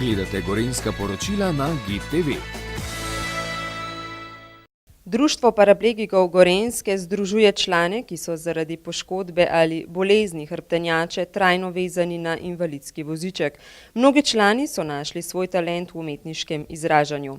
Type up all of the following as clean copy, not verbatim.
Gledate Gorenjska poročila na GID TV. Društvo paraplegikov Gorenjske združuje člane, ki so zaradi poškodbe ali bolezni hrbtenjače trajno vezani na invalidski voziček. Mnogi člani so našli svoj talent v umetniškem izražanju.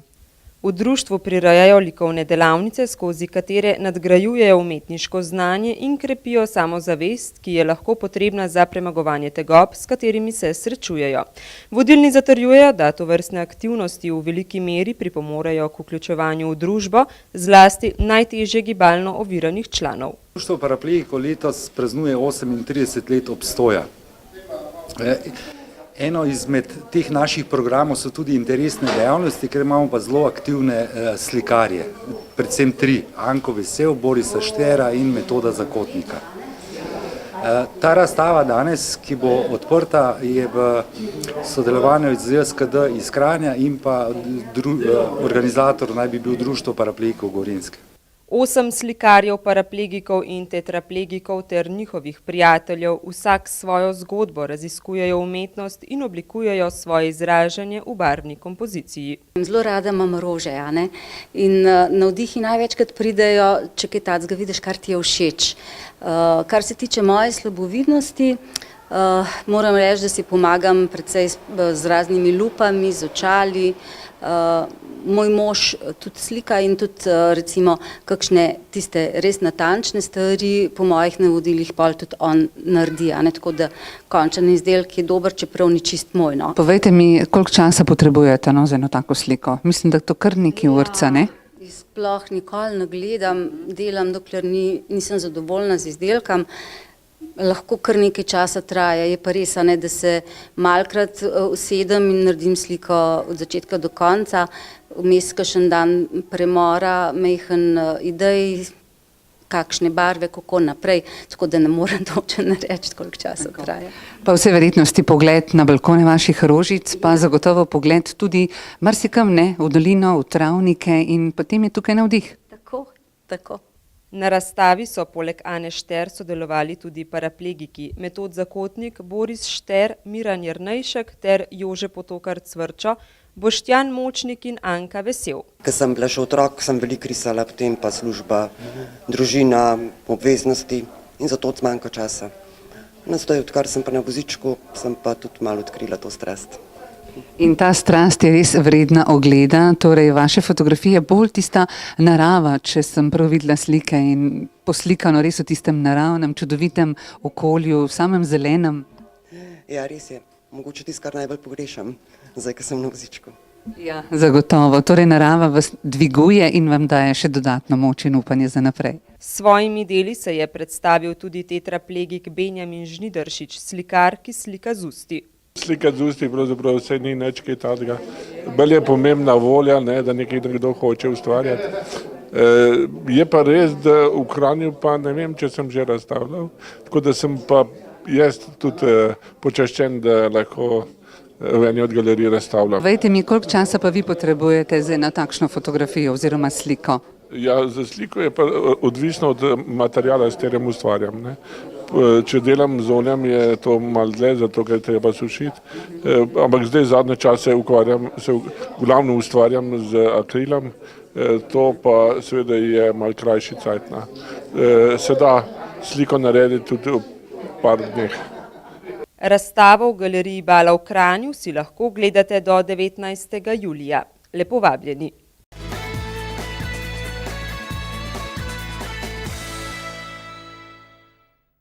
V društvu prirejajo likovne delavnice, skozi katere nadgrajujejo umetniško znanje in krepijo samozavest, ki je lahko potrebna za premagovanje tegob, s katerimi se srečujejo. Vodilni zatrjujejo, da tovrstne aktivnosti v veliki meri pripomorejo k vključevanju v družbo, zlasti najtežje gibalno oviranih članov. Društvo paraplegikov letos praznuje 38 let obstoja. Eno izmed teh naših programov so tudi interesne dejavnosti, ker imamo pa zelo aktivne slikarje, predvsem 3, Anko Vesel, Borisa Štera in Metoda Zakotnika. Ta razstava danes, ki bo odprta, je v sodelovanju z JSKD iz Kranja in pa organizator naj bi bil Društvo paraplegikov Gorenjske. 8 slikarjev, paraplegikov in tetraplegikov ter njihovih prijateljev vsak svojo zgodbo raziskujejo umetnost in oblikujejo svoje izražanje v barvni kompoziciji. Zelo rada imam rože, in navdihi največkrat pridejo, če kaj takega vidiš, kar ti je všeč. Kar se tiče moje slabovidnosti, moram reči, da si pomagam predvsej z raznimi lupami, z očali. Moj mož tudi slika in tudi recimo kakšne tiste res natančne stvari po mojih navodilih pol tudi on naredi, tako da končen izdelek je dober, čeprav ni čist moj. Povejte mi, koliko časa potrebujete za eno tako sliko? Mislim, da to kar nekaj urca, ne? Sploh nikoli ne gledam, delam, dokler nisem zadovoljna z izdelkom. Lahko kar nekaj časa traja, je pa res, da se malkrat usedem in naredim sliko od začetka do konca, vmes kakšen dan premora, majhen idej, kakšne barve, kako naprej, tako da ne morem točno reči, koliko časa traja. Pa vse verjetnosti pogled na balkone vaših rožic, pa zagotovo pogled tudi marsikam, v dolino, v travnike in potem je tukaj navdih. Tako. Na razstavi so poleg Ane Šter sodelovali tudi paraplegiki Metod Zakotnik, Boris Šter, Miran Jernejšek ter Jože Potokar Cvrčo, Boštjan Močnik in Anka Vesel. Ko sem bila še otrok, sem veliko risala, potem pa služba, družina, obveznosti in zato zmanjka časa. Zdaj, odkar sem pa na vozičku, sem pa tudi malo odkrila to strast. In ta strast je res vredna ogleda, torej vaše fotografije bolj tista narava, če sem prav videla slike in poslikano res v tistem naravnem, čudovitem okolju, v samem zelenem. Ja, res je. Mogoče tisto, kar najbolj pogrešam, zdaj, ko sem na vozičku. Ja, zagotovo. Torej narava vas dviguje in vam daje še dodatno moč in upanje za naprej. S svojimi deli se je predstavil tudi tetraplegik Benjamin Žnidaršič, slikar, ki slika z usti. Slika z usti pravzaprav vse ni nič kaj takega. Bolj je pomembna volja, da nekaj nekdo hoče ustvarjati. Je pa res, da v Kranju pa ne vem, če sem že razstavljal, tako da sem pa jaz tudi počaščen, da lahko v eni od galerij razstavljam. Povejte mi, koliko časa pa vi potrebujete za eno takšno fotografijo oziroma sliko? Ja, za sliko je pa odvisno od materijala, s katerim ustvarjam. Če delam z oljem, je to malo dlje, zato ker je treba sušiti. Ampak zdaj zadnje čase se glavno ustvarjam z akrilom, to pa seveda je malo krajši cajt. Se da sliko narediti tudi v par dneh. Razstavo v galeriji Bala v Kranju si lahko gledate do 19. julija. Lepo vabljeni.